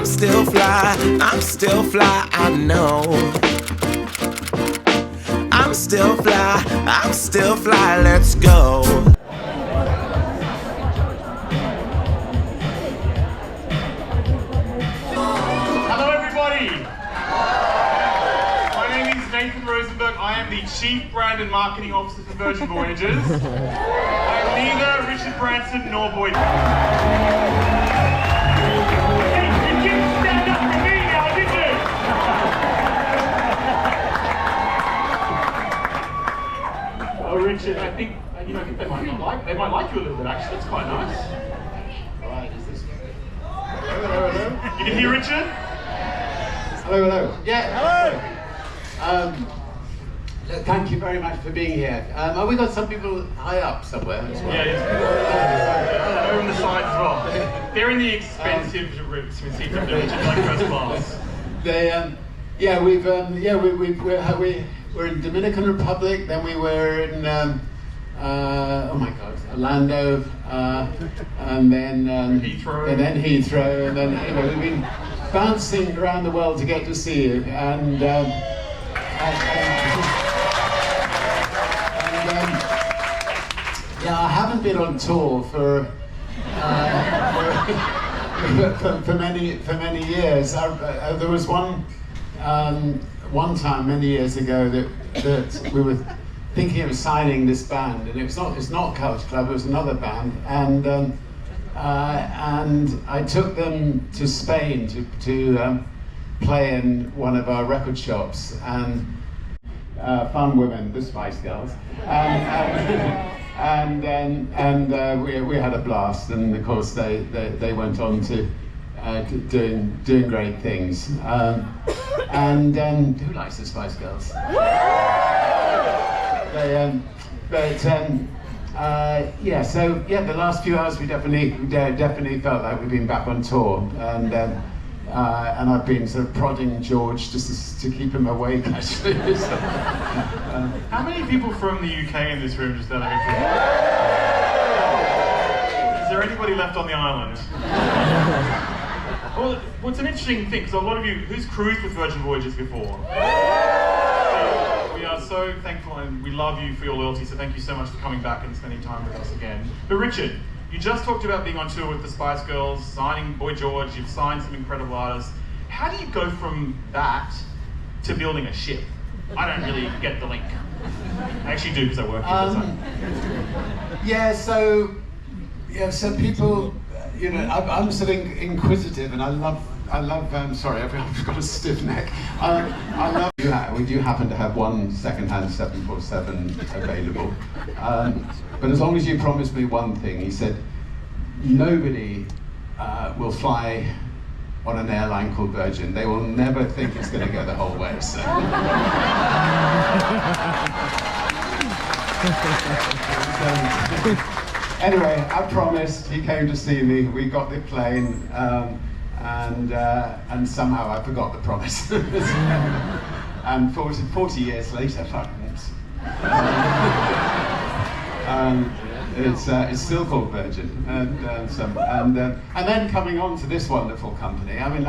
still fly, I'm still fly, I know. I'm still fly, let's go. Hello everybody! My name is Nathan Rosenberg. I am the Chief Brand and Marketing Officer for Virgin Voyages. I am neither Richard Branson nor Boyd. Hey, you didn't stand up for me now, did you? Oh, Richard, I think they might like you a little bit. Actually, that's quite nice. Right, is this? Hello. You can hear Richard? Hello. Yeah. Hello. Thank you very much for being here. We got some people high up somewhere as well. Yeah. They're on the side as well. They're in the expensive seats of the Richard, like first class. We're in Dominican Republic. Then we were in Orlando, and then Heathrow. and then we've been bouncing around the world to get to see you, and I haven't been on tour for many years. There was one time many years ago that we were thinking of signing this band, and it's not Couch Club, it was another band, and I took them to Spain to play in one of our record shops, and fun women, the Spice Girls, and we had a blast, and of course they went on to doing great things, who likes the Spice Girls? The last few hours we definitely felt like we've been back on tour, and I've been sort of prodding George just to keep him awake, actually. How many people from the UK in this room, just out of interest? Is there anybody left on the island? Well, it's an interesting thing, because a lot of you, who's cruised with Virgin Voyages before? We are so thankful and we love you for your loyalty, so thank you so much for coming back and spending time with us again. But Richard, you just talked about being on tour with the Spice Girls, signing Boy George, you've signed some incredible artists. How do you go from that to building a ship? I don't really get the link. I actually do, because I work here. So people, I'm sort of inquisitive, and I love. Sorry, I've got a stiff neck. I love. We do happen to have one second-hand 747 available, but as long as you promise me one thing, he said, nobody will fly on an airline called Virgin. They will never think it's going to go the whole way. So. Anyway, I promised. He came to see me. We got the plane, and somehow I forgot the promise. And 40 years later, it's still called Virgin. And then coming on to this wonderful company. I mean,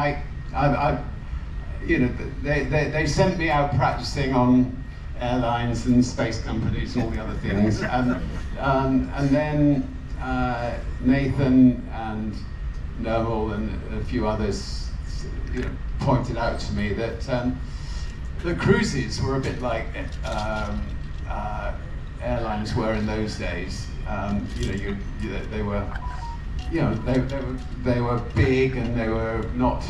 they sent me out practicing on airlines and space companies, all the other things, and then Nathan and Noel and a few others, pointed out to me that the cruises were a bit like airlines were in those days. They were big, and they were not.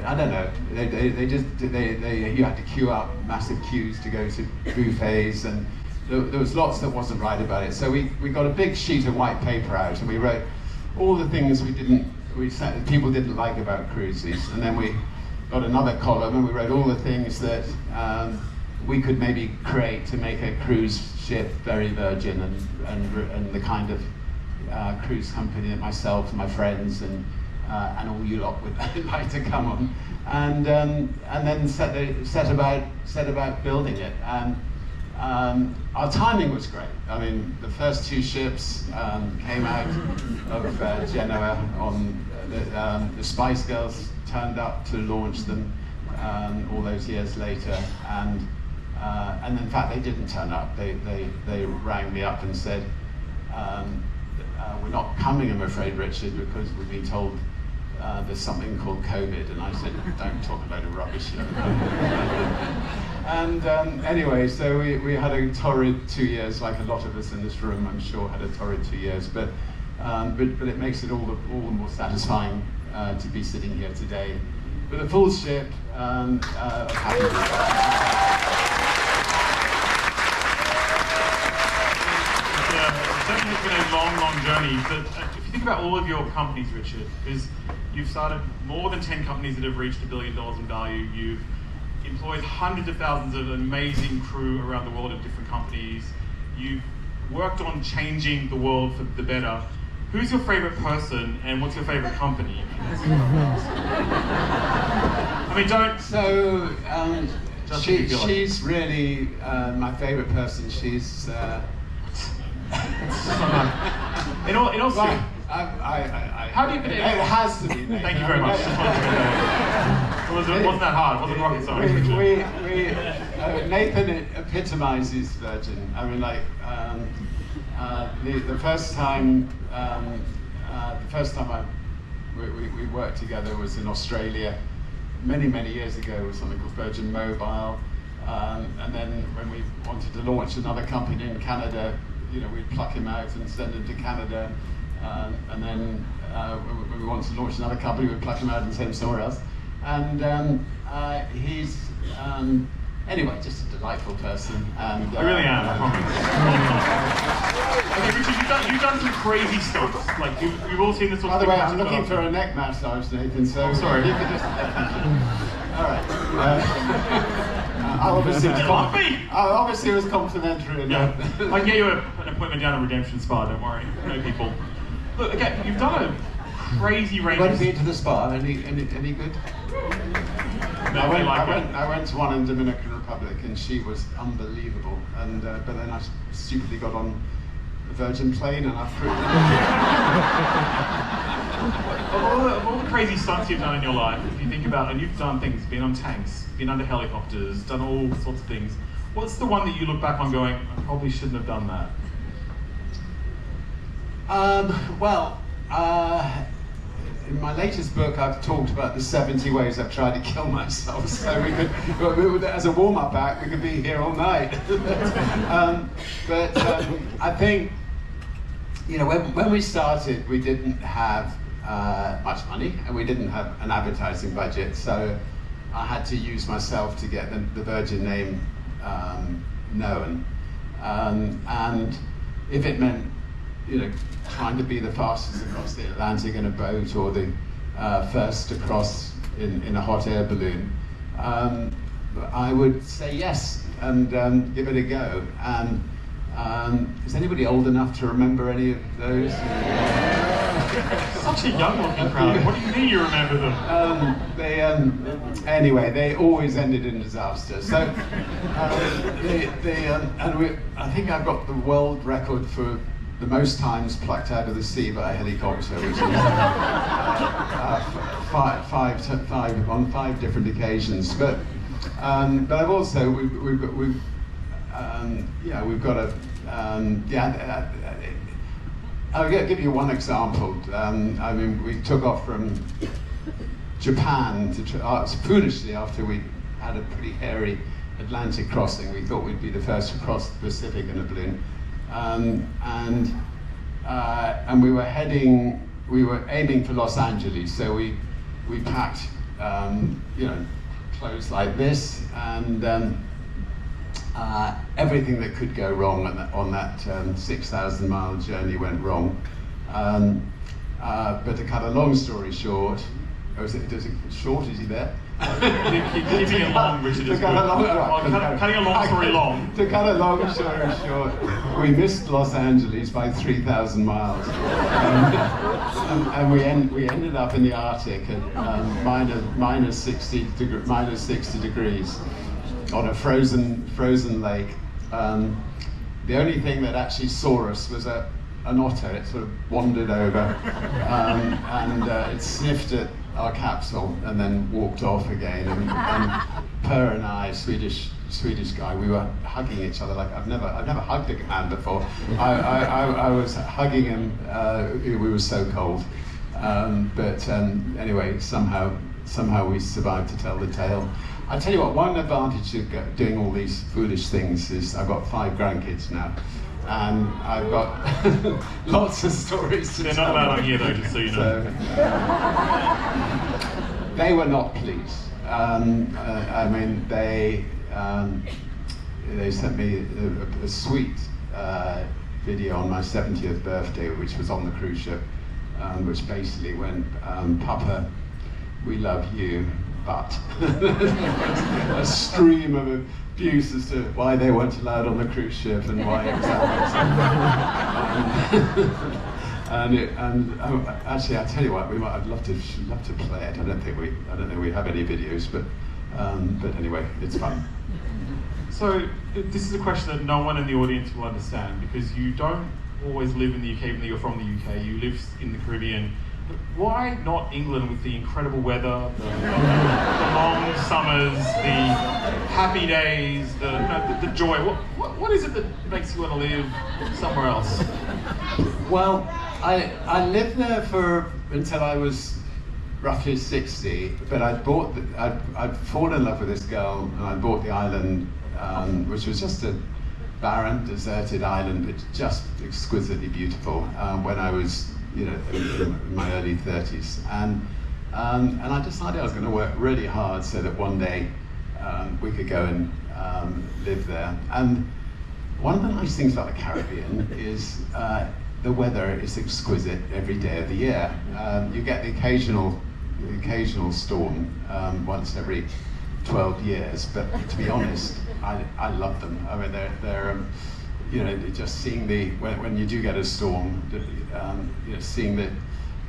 I don't know. You had to queue up massive queues to go to buffets, and there was lots that wasn't right about it. So we got a big sheet of white paper out, and we wrote all the things people didn't like about cruises, and then we got another column, and we wrote all the things that we could maybe create to make a cruise ship very Virgin, and the kind of cruise company that myself and my friends and all you lot would like to come on, and then set about building it. And our timing was great. I mean, the first two ships came out of Genoa on the Spice Girls turned up to launch them all those years later, and in fact they didn't turn up. They rang me up and said, we're not coming, I'm afraid, Richard, because we've been told there's something called COVID. And I said, don't talk a load of rubbish. And anyway, so we had a torrid 2 years, like a lot of us in this room, I'm sure, had a torrid 2 years. But it makes it all the more satisfying to be sitting here today with a full ship of happiness. Certainly it's been a long, long journey, but if you think about all of your companies, Richard, is you've started more than 10 companies that have reached $1 billion in value. You've employed hundreds of thousands of amazing crew around the world at different companies. You've worked on changing the world for the better. Who's your favorite person and what's your favorite company? I mean, don't... So, she's really my favorite person. She's... in all seriousness, how do you? It has to be. Nathan. Thank you very much. It wasn't that hard. It wasn't rocket science. Nathan epitomizes Virgin. I mean, like the first time we worked together was in Australia, many years ago, with something called Virgin Mobile, and then when we wanted to launch another company in Canada, we'd pluck him out and send him to Canada, and then when we wanted to launch another company, we'd pluck him out and send him somewhere else. And he's, anyway, just a delightful person. And I really am, I promise. Okay, Richard, you've done some crazy stuff. Like, you've all seen this sort of thing. By the way, I'm looking for a neck massage, Nathan, so... Oh, sorry. You could just... All right. Obviously it was complimentary enough. Yeah. I can get you an appointment down at Redemption Spa, don't worry. No people. Look, again, you've done a crazy range. Went to the spa, any good? No, I went to one in Dominican Republic and she was unbelievable. And but then I stupidly got on the Virgin plane and I of all the crazy stunts you've done in your life, if you think about, and you've done things, been on tanks, been under helicopters, done all sorts of things, what's the one that you look back on going, I probably shouldn't have done that? In my latest book, I've talked about the 70 ways I've tried to kill myself. So as a warm-up act, we could be here all night. I think, when we started, we didn't have much money, and we didn't have an advertising budget. So I had to use myself to get the Virgin name known. And if it meant, trying to be the fastest across the Atlantic in a boat, or the first across in a hot air balloon, I would say yes and give it a go. And is anybody old enough to remember any of those? Such a young-looking crowd. What do you mean you remember them? Anyway, they always ended in disaster. So, I think I've got the world record for the most times plucked out of the sea by a helicopter, which is five on 5 different occasions. But I've also we've got a I'll give you one example. We took off from Japan foolishly after we had a pretty hairy Atlantic crossing. We thought we'd be the first to cross the Pacific in a balloon. And we were aiming for Los Angeles, so we packed, clothes like this, and everything that could go wrong on that 6,000-mile journey went wrong. But to cut a long story short, is it short? Is he there? Keeping it long, Richard, is good. Cutting a long story long. To cut a long story short, we missed Los Angeles by 3,000 miles, and we ended up in the Arctic at minus 60 degrees on a frozen lake. The only thing that actually saw us was an otter. It sort of wandered over, and it sniffed at our capsule and then walked off again. And Per and I, Swedish guy, we were hugging each other like I've never hugged a man before. I was hugging him. We were so cold. But anyway, somehow we survived to tell the tale. I tell you what, one advantage of doing all these foolish things is I've got 5 grandkids now, and I've got lots of stories to tell. They're not allowed on here though, just so you know. So, they were not pleased. I mean, they sent me a sweet video on my 70th birthday, which was on the cruise ship, which basically went, Papa, we love you, but a stream of abuse as to why they weren't allowed on the cruise ship and why exactly. Actually, I tell you what, I'd love to play it. I don't think we have any videos, but anyway, it's fun. So this is a question that no one in the audience will understand, because you don't always live in the UK, even though you're from the UK. You live in the Caribbean. But why not England with the incredible weather, the long summers, the happy days, the joy? What is it that makes you want to live somewhere else? Well, I lived there until I was roughly 60, but I'd fallen in love with this girl, and I bought the island, which was just a barren, deserted island, but just exquisitely beautiful, when I was, in my early 30s, and I decided I was going to work really hard so that one day we could go and live there. And one of the nice things about the Caribbean is the weather is exquisite every day of the year. You get the occasional storm once every 12 years, but to be honest, I love them. I mean, they're just seeing when you do get a storm, seeing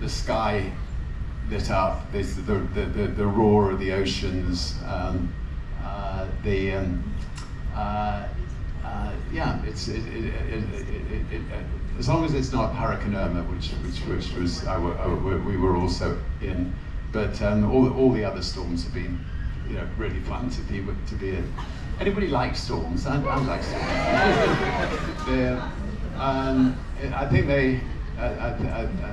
the sky lit up, the roar of the oceans, as long as it's not Hurricane Irma, which was we were also in, but all the other storms have been really fun to be in. Anybody likes storms? I like storms. I think they. I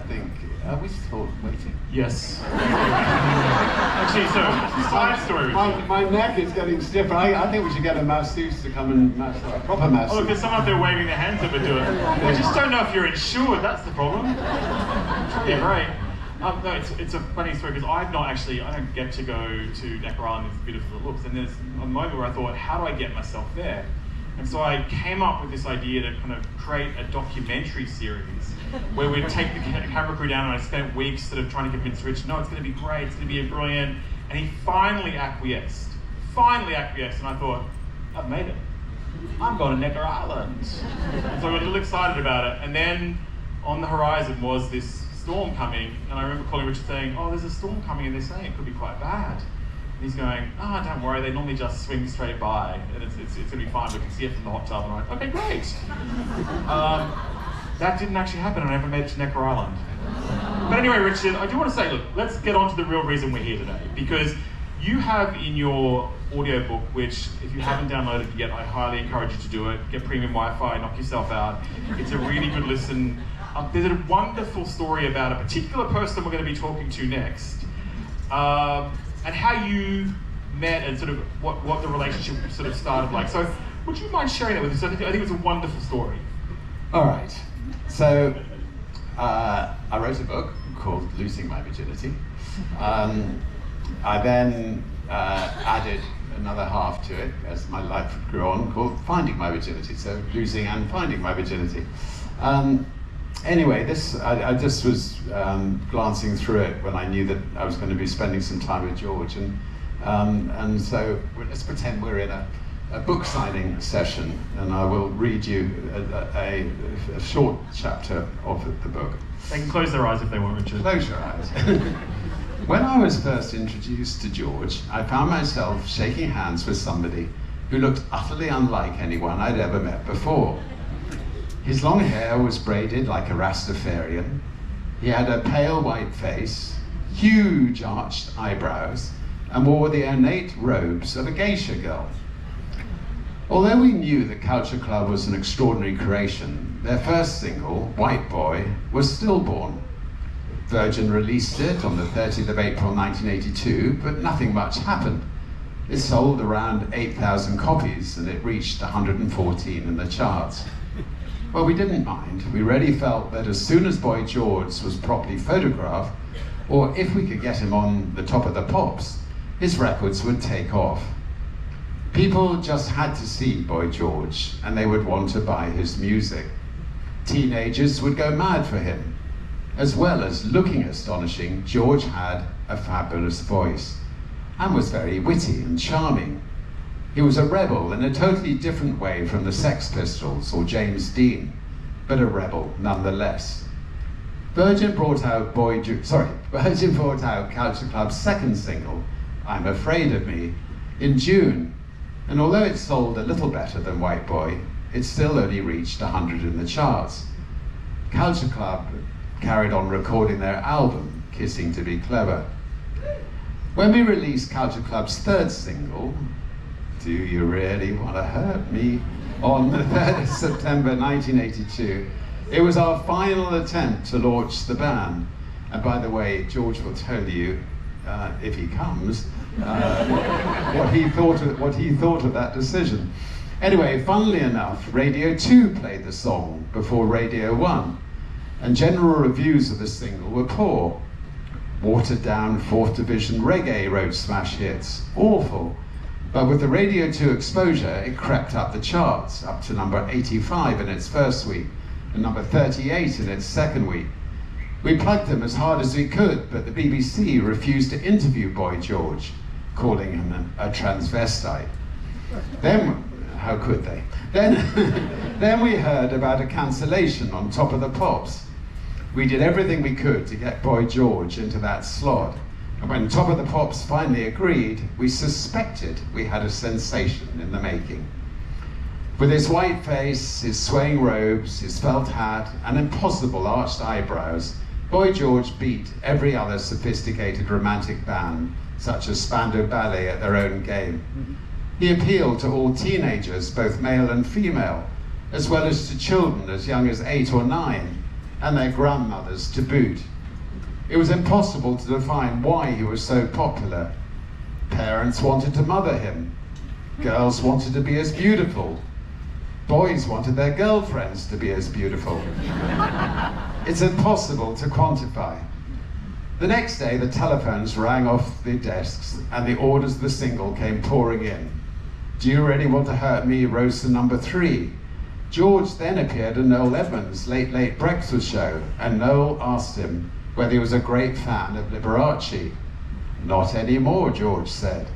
think. Are we still waiting? Yes. Actually, so side story. My neck is getting stiffer. I think we should get a masseuse to come and a proper masseuse. Oh, because some of them are waving their hands up and do it. I just don't know if you're insured. That's the problem. Yeah, right. No, it's a funny story because I don't get to go to Necker Island as beautiful as it looks, and there's a moment where I thought, how do I get myself there? And so I came up with this idea to kind of create a documentary series where we'd take the camera crew down, and I spent weeks sort of trying to convince Rich, no, it's going to be great, it's going to be brilliant, and he finally acquiesced, and I thought, I've made it. I'm going to Necker Island. And so I got a little excited about it, and then on the horizon was this storm coming, and I remember calling Richard saying, oh, there's a storm coming, and they're saying it could be quite bad. And he's going, oh, don't worry, they normally just swing straight by, and it's going to be fine, we can see it from the hot tub. And I'm like, okay, great. That didn't actually happen, and I never made it to Necker Island. But anyway, Richard, I do want to say, look, let's get on to the real reason we're here today, because you have in your audiobook, which if you haven't downloaded it yet, I highly encourage you to do it. Get premium Wi-Fi, knock yourself out. It's a really good listen. There's a wonderful story about a particular person we're going to be talking to next, and how you met and sort of what the relationship sort of started like. So would you mind sharing that with us? I think it's a wonderful story. All right. So I wrote a book called Losing My Virginity. I then added another half to it as my life grew on, called Finding My Virginity. So losing and finding my virginity. Anyway, I just was glancing through it when I knew that I was going to be spending some time with George, and so let's pretend we're in a book signing session, and I will read you a short chapter of the book. They can close their eyes if they want, Richard. Close your eyes. When I was first introduced to George, I found myself shaking hands with somebody who looked utterly unlike anyone I'd ever met before. His long hair was braided like a Rastafarian. He had a pale white face, huge arched eyebrows, and wore the ornate robes of a geisha girl. Although we knew the Culture Club was an extraordinary creation, their first single, White Boy, was stillborn. Virgin released it on the 30th of April 1982, but nothing much happened. It sold around 8,000 copies and it reached 114 in the charts. Well, we didn't mind. We really felt that as soon as Boy George was properly photographed, or if we could get him on the top of the pops, his records would take off. People just had to see Boy George and they would want to buy his music. Teenagers would go mad for him. As well as looking astonishing, George had a fabulous voice and was very witty and charming. He was a rebel in a totally different way from the Sex Pistols or James Dean, but a rebel nonetheless. Virgin brought out Culture Club's second single, I'm Afraid of Me, in June, and although it sold a little better than White Boy, it still only reached 100 in the charts. Culture Club carried on recording their album, Kissing to Be Clever. When we released Culture Club's third single, Do You Really Want to Hurt Me, on the 3rd of September 1982, it was our final attempt to launch the band. And by the way, George will tell you, if he comes, what he thought of that decision. Anyway, funnily enough, Radio 2 played the song before Radio 1, and general reviews of the single were poor. Watered down 4th Division reggae wrote smash hits, awful. But with the Radio 2 exposure, it crept up the charts, up to number 85 in its first week, and number 38 in its second week. We plugged them as hard as we could, but the BBC refused to interview Boy George, calling him a transvestite. Then, how could they? Then we heard about a cancellation on Top of the Pops. We did everything we could to get Boy George into that slot. And when Top of the Pops finally agreed, we suspected we had a sensation in the making. With his white face, his swaying robes, his felt hat, and impossible arched eyebrows, Boy George beat every other sophisticated romantic band, such as Spandau Ballet, at their own game. He appealed to all teenagers, both male and female, as well as to children as young as 8 or 9, and their grandmothers to boot. It was impossible to define why he was so popular. Parents wanted to mother him. Girls wanted to be as beautiful. Boys wanted their girlfriends to be as beautiful. It's impossible to quantify. The next day, the telephones rang off the desks and the orders of the single came pouring in. Do You Really Want to Hurt Me rose to number 3. George then appeared in Noel Edmonds' Late Late Breakfast show, and Noel asked him whether he was a great fan of Liberace. Not anymore, George said,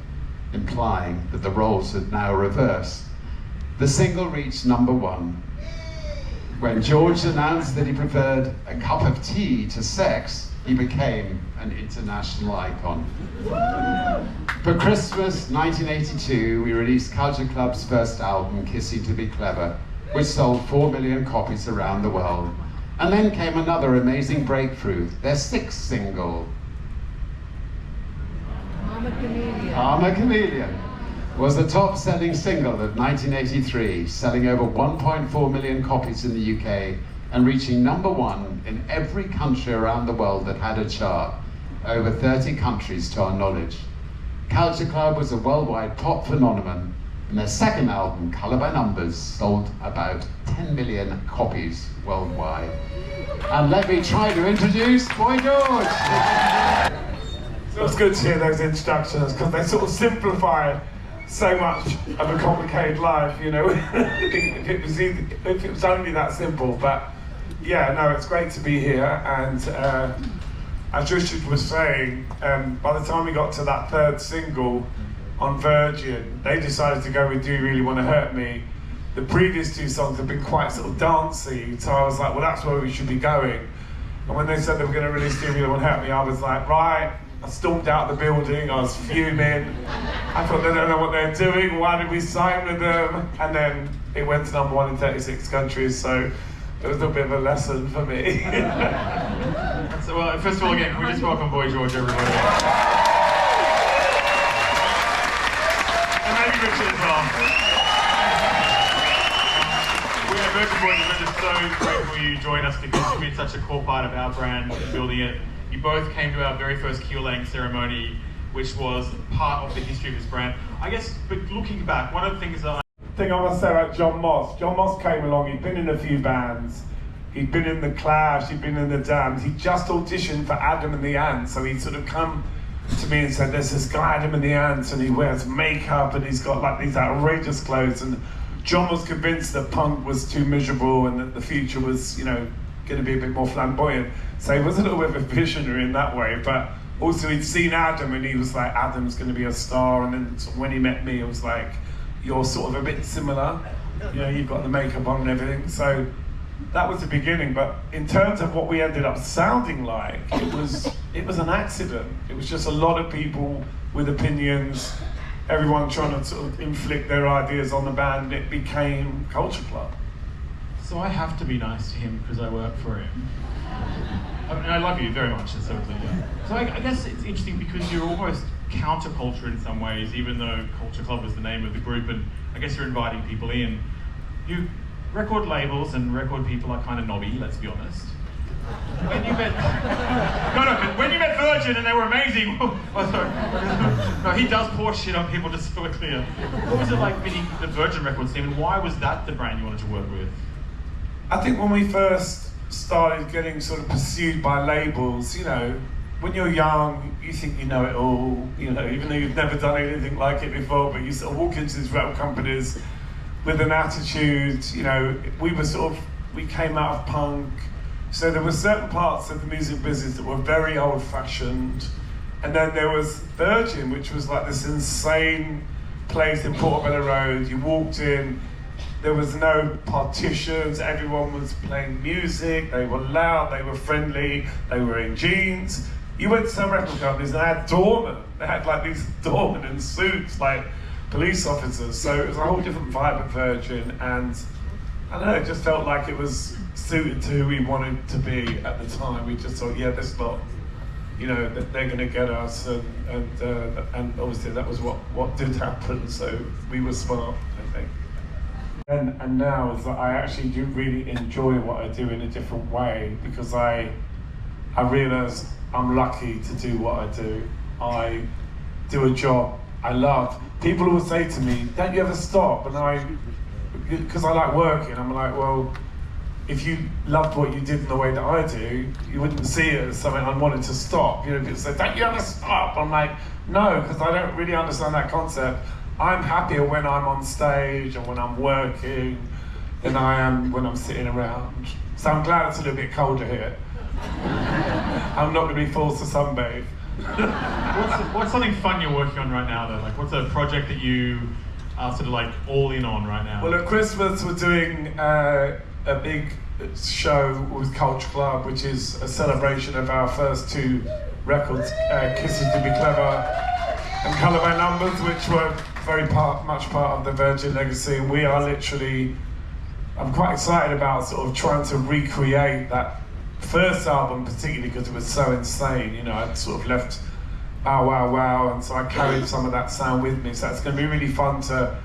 implying that the roles had now reversed. The single reached number 1. When George announced that he preferred a cup of tea to sex, he became an international icon. For Christmas 1982, we released Culture Club's first album, Kissing to Be Clever, which sold 4 million copies around the world. And then came another amazing breakthrough, their 6th single, I'm a Chameleon, was the top-selling single of 1983, selling over 1.4 million copies in the UK and reaching number 1 in every country around the world that had a chart, over 30 countries to our knowledge. Culture Club was a worldwide pop phenomenon, and their second album, Colour by Numbers, sold about 10 million copies worldwide. And let me try to introduce Boy George. So it's good to hear those introductions because they sort of simplify so much of a complicated life, you know. if it was only that simple. But yeah, no, it's great to be here. And as Richard was saying, by the time we got to that 3rd single on Virgin, they decided to go with Do You Really Want to Hurt Me. The previous 2 songs have been quite sort of dancey, so I was like, well, that's where we should be going. And when they said they were going to release Do You Really Want to Hurt Me, I was like, right. I stormed out of the building, I was fuming. I thought they don't know what they're doing, why did we sign with them? And then it went to number 1 in 36 countries, so it was a bit of a lesson for me. Well, first of all, again, can we just welcome Boy George, everybody? And maybe Richard as well. We at Virgin Boys, we're just so grateful you joined us because you've been such a core part of our brand and building it. You both came to our very first Keel-Lang ceremony, which was part of the history of this brand. I guess, but looking back, one of the things that I must say about John Moss. John Moss came along, he'd been in a few bands. He'd been in The Clash, he'd been in The Damned. He just auditioned for Adam and the Ants. So he'd sort of come to me and said, there's this guy, Adam and the Ants, and he wears makeup and he's got like these outrageous clothes. And John was convinced that punk was too miserable and that the future was, you know, going to be a bit more flamboyant. So he was a little bit of a visionary in that way. But also he'd seen Adam and he was like, Adam's going to be a star. And then sort of when he met me, it was like, you're sort of a bit similar. You know, you've got the makeup on and everything. So that was the beginning. But in terms of what we ended up sounding like, it was an accident. It was just a lot of people with opinions, everyone trying to sort of inflict their ideas on the band. It became Culture Club. So I have to be nice to him because I work for him. I mean, I love you very much, it's so clear. So I guess it's interesting because you're almost counterculture in some ways, even though Culture Club was the name of the group, and I guess you're inviting people in. You record labels and record people are kind of knobby, let's be honest. When you met when you met Virgin and they were amazing. Oh, sorry. No, he does pour shit on people, just so we're clear. What was it like being the Virgin Records team, and why was that the brand you wanted to work with? I think when we first started getting sort of pursued by labels, you know, when you're young, you think you know it all, you know, even though you've never done anything like it before, but you sort of walk into these record companies with an attitude, you know, we came out of punk, so there were certain parts of the music business that were very old-fashioned, and then there was Virgin, which was like this insane place in Portobello Road. You walked in, there was no partitions, everyone was playing music, they were loud, they were friendly, they were in jeans. You went to some record companies and they had doormen. They had like these doormen in suits, like police officers. So it was a whole different vibe at Virgin, and I don't know, it just felt like it was suited to who we wanted to be at the time. We just thought, yeah, this lot, you know, that they're going to get us, and obviously that was what did happen. So we were smart, I think. And now is that I actually do really enjoy what I do in a different way, because I realise I'm lucky to do what I do. I do a job I love. People will say to me, don't you ever stop? And because I like working, I'm like, well, if you loved what you did in the way that I do, you wouldn't see it as something I wanted to stop. You know, people say, don't you ever stop? I'm like, no, because I don't really understand that concept. I'm happier when I'm on stage and when I'm working than I am when I'm sitting around. So I'm glad it's a little bit colder here. I'm not going to be forced to sunbathe. What's something fun you're working on right now, though? Like, what's a project that you are sort of like all in on right now? Well, at Christmas we're doing a big show with Culture Club, which is a celebration of our first two records, Kisses to Be Clever and Colour by Numbers, which were much part of the Virgin legacy. And we are literally, I'm quite excited about sort of trying to recreate that first album, particularly because it was so insane. You know, I'd sort of left Bow Wow Wow, and so I carried some of that sound with me. So it's going to be really fun to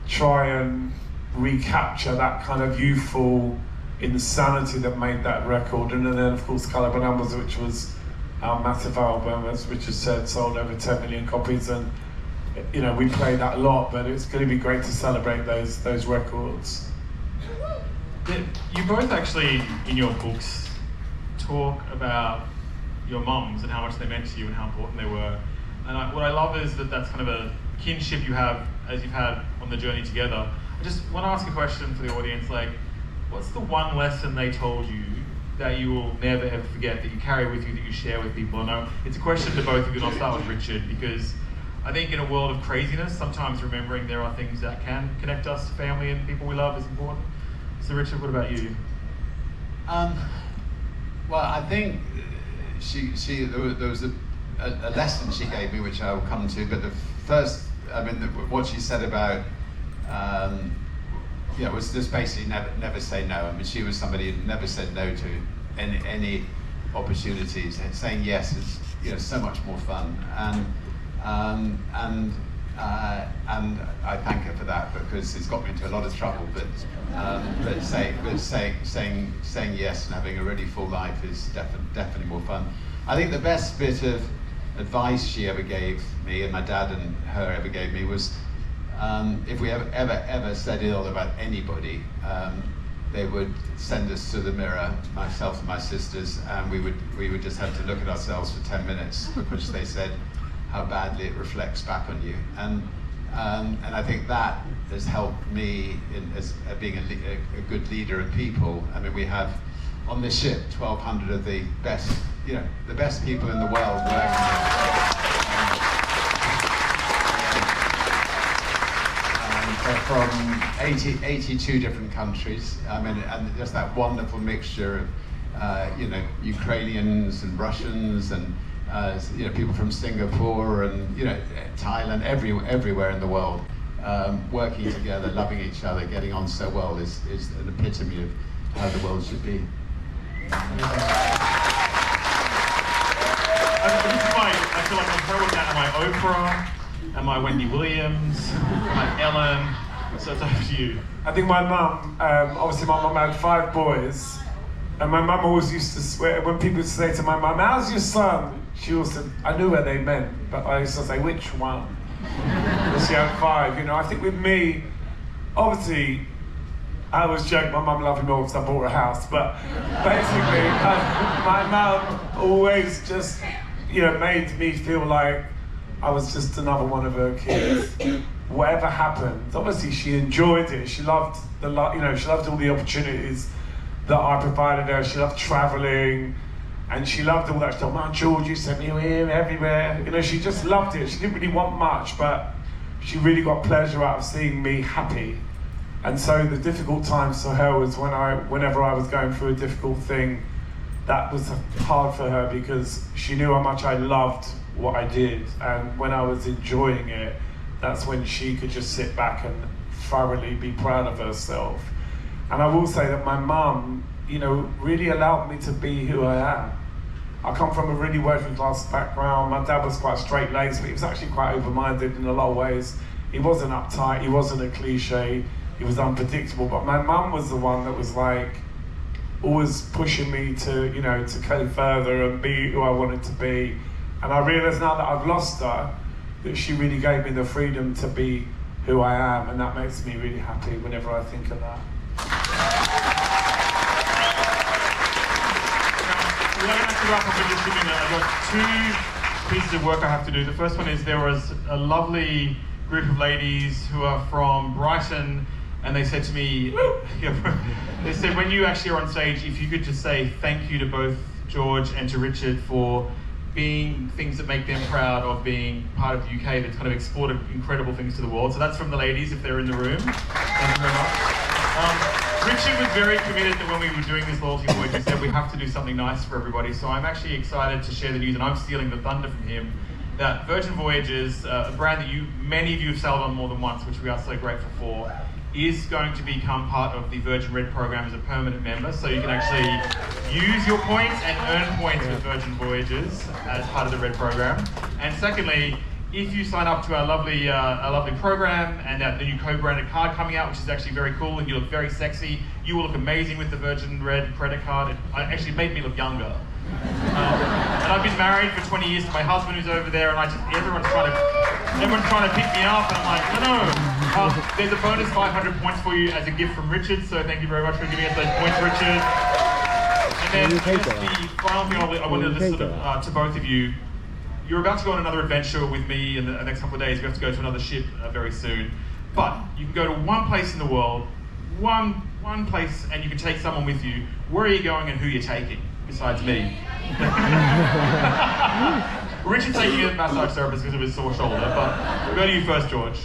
try and recapture that kind of youthful insanity that made that record. And then of course Colour by Numbers, which was our massive album, as Richard said, sold over 10 million copies, and you know, we play that a lot, but it's going to be great to celebrate those records. You both actually, in your books, talk about your moms and how much they meant to you and how important they were. And what I love is that that's kind of a kinship you have as you've had on the journey together. I just want to ask a question for the audience, like, what's the one lesson they told you that you will never ever forget, that you carry with you, that you share with people? I know it's a question to both of you, and I'll start with Richard, because I think in a world of craziness, sometimes remembering there are things that can connect us to family and people we love is important. So Richard, what about you? Well, I think there was a lesson she gave me, which I will come to, but the first, I mean, what she said about was just basically never say no. I mean, she was somebody who never said no to any opportunities, and saying yes is so much more fun. And I thank her for that, because it's got me into a lot of trouble. But saying yes and having a really full life is definitely more fun. I think the best bit of advice she ever gave me, and my dad and her ever gave me, was if we ever said ill about anybody, they would send us to the mirror, myself and my sisters, and we would just have to look at ourselves for 10 minutes, because they said how badly it reflects back on you. And I think that has helped me as being a good leader of people. I mean, we have on this ship 1,200 of the best, the best people in the world working here. They're from 82 different countries. I mean, and just that wonderful mixture of, Ukrainians and Russians and, people from Singapore and, Thailand, everywhere in the world, working together, loving each other, getting on so well is an epitome of how the world should be. I feel like I'm terrible at that. Am I Oprah? Am I Wendy Williams? Am I Ellen? So it's up to you. I think my mum, obviously my mum had 5 boys, and my mum always used to swear, when people would say to my mum, "How's your son?" She also, I knew what they meant, but I used to say, "Which one?" Because she had 5, I think with me, obviously, I was joking, my mum loved me more because I bought a house, but basically, my mum always just, made me feel like I was just another one of her kids. Whatever happened, obviously she enjoyed it. She loved she loved all the opportunities that I provided her. She loved traveling, and she loved all that stuff. "Man, George, you sent me here, everywhere." She just loved it. She didn't really want much, but she really got pleasure out of seeing me happy. And so the difficult times for her was whenever I was going through a difficult thing, that was hard for her, because she knew how much I loved what I did, and when I was enjoying it, that's when she could just sit back and thoroughly be proud of herself. And I will say that my mum, really allowed me to be who I am. I come from a really working class background. My dad was quite straight-laced, but he was actually quite open-minded in a lot of ways. He wasn't uptight, he wasn't a cliche, he was unpredictable, but my mum was the one that was like, always pushing me to, to go further and be who I wanted to be. And I realise now that I've lost her, that she really gave me the freedom to be who I am, and that makes me really happy whenever I think of that. We're going to have to wrap up in just a minute. I've got 2 pieces of work I have to do. The first one is there was a lovely group of ladies who are from Brighton, and they said to me, they said, when you actually are on stage, if you could just say thank you to both George and to Richard for being things that make them proud of being part of the UK that's kind of exported incredible things to the world. So that's from the ladies, if they're in the room. Thank you very much. Richard was very committed that when we were doing this loyalty voyage, he said we have to do something nice for everybody. So I'm actually excited to share the news, and I'm stealing the thunder from him, that Virgin Voyages, a brand that many of you have sailed on more than once, which we are so grateful for, is going to become part of the Virgin Red program as a permanent member, so you can actually use your points and earn points with Virgin Voyages as part of the Red program. And secondly, if you sign up to our lovely program and the new co-branded card coming out, which is actually very cool, and you look very sexy, you will look amazing with the Virgin Red credit card. It actually made me look younger. And I've been married for 20 years to my husband who's over there, and everyone's trying to pick me up, and I'm like, no. There's a bonus 500 points for you as a gift from Richard, so thank you very much for giving us those points, Richard. And then just the final thing I wanted to list to both of you. You're about to go on another adventure with me in the next couple of days. We have to go to another ship very soon. But you can go to one place in the world, one place, and you can take someone with you. Where are you going and who you're taking, besides me? Richard's taking a massage therapist because of his sore shoulder, but we'll go to you first, George.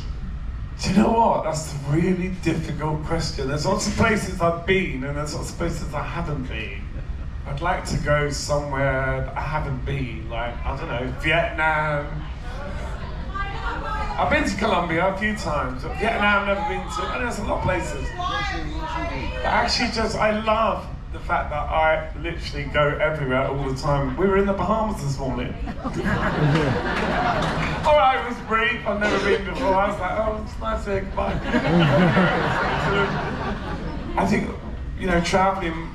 Do you know what? That's a really difficult question. There's lots of places I've been, and there's lots of places I haven't been. I'd like to go somewhere that I haven't been, like, I don't know, Vietnam. I've been to Colombia a few times. Vietnam, I've never been to. And there's a lot of places. But actually, I love the fact that I literally go everywhere all the time. We were in the Bahamas this morning. All right, it was brief. I've never been before. I was like, oh, it's nice to say goodbye. I think, traveling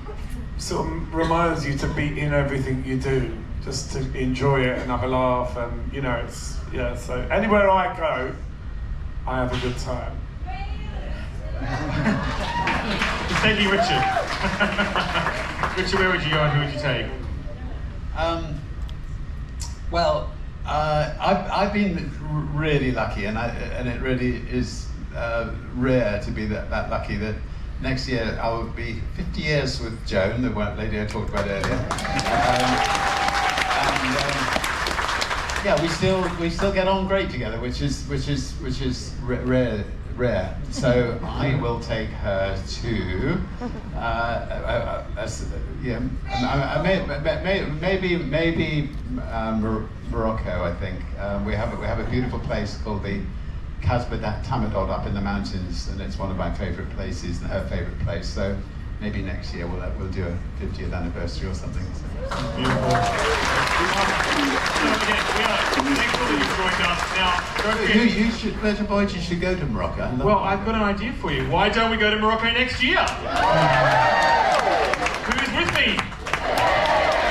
sort of reminds you to be in everything you do, just to enjoy it and have a laugh, and so anywhere I go, I have a good time. Thank you, Richard. Richard, where would you go and who would you take? I've been really lucky, and it really is rare to be that lucky that next year I will be 50 years with Joan, the lady I talked about earlier. We still get on great together, which is rare. So I will take her to maybe Morocco. I think we have a beautiful place called the Casbah Tamadod up in the mountains, and it's one of my favourite places and her favourite place. So maybe next year we'll do a 50th anniversary or something. So. Beautiful. Thanks for that you've joined us. Now, you should, Little Boyd, you should go to Morocco. Well, I've got an idea for you. Why don't we go to Morocco next year? Who's with me?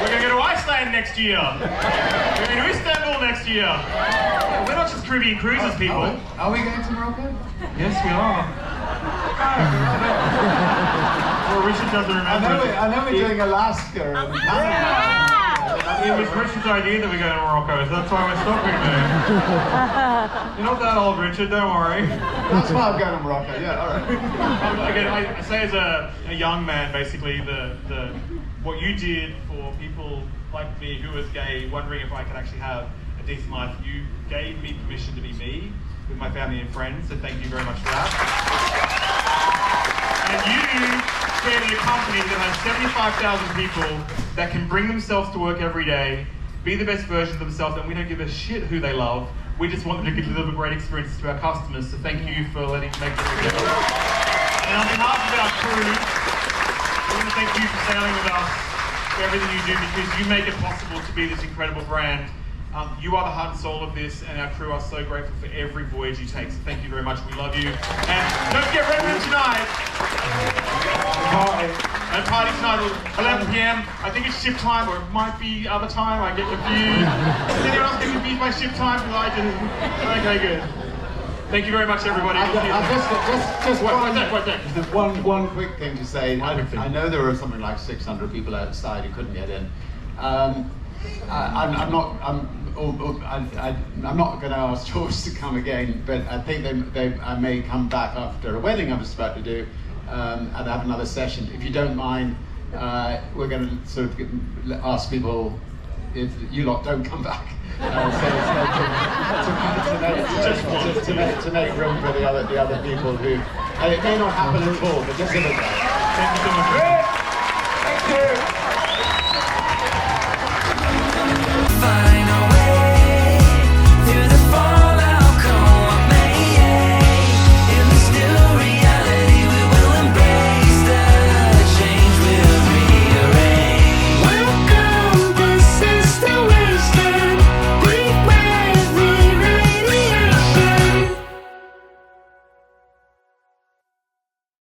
We're going to go to Iceland next year. We're going to Istanbul next year. Yeah, we're not just Caribbean cruises, people. Are we going to Morocco? Yes, we are. Well, Richard doesn't remember. I know we're doing Alaska and Panama. It was Richard's idea that we go to Morocco, so that's why we're stopping there. You're not that old, Richard, don't worry. That's why I'm going to Morocco, yeah, all right. Again, I say as a young man, basically, what you did for people like me who was gay, wondering if I could actually have a decent life, you gave me permission to be me with my family and friends, so thank you very much for that. And you created a company that has 75,000 people that can bring themselves to work every day, be the best version of themselves, and we don't give a shit who they love. We just want them to deliver great experiences to our customers, so thank you for letting make that together. And on behalf of our crew, I want to thank you for sailing with us, for everything you do, because you make it possible to be this incredible brand. You are the heart and soul of this, and our crew are so grateful for every voyage you take, so thank you very much. We love you. And don't forget Red Room tonight. And party tonight at 11 p.m. I think it's shift time, or it might be other time. I get confused. Does anyone else get confused by shift time? Because I do. Okay, good. Thank you very much, everybody. One quick thing to say. I know there were something like 600 people outside who couldn't get in. I'm not going to ask George to come again, but I think I may come back after a wedding I'm just about to do and have another session. If you don't mind, we're going to sort of ask people if you lot don't come back. To make room for the other people who, and it may not happen at all, but just give it a go. Thank you so much. Thank you.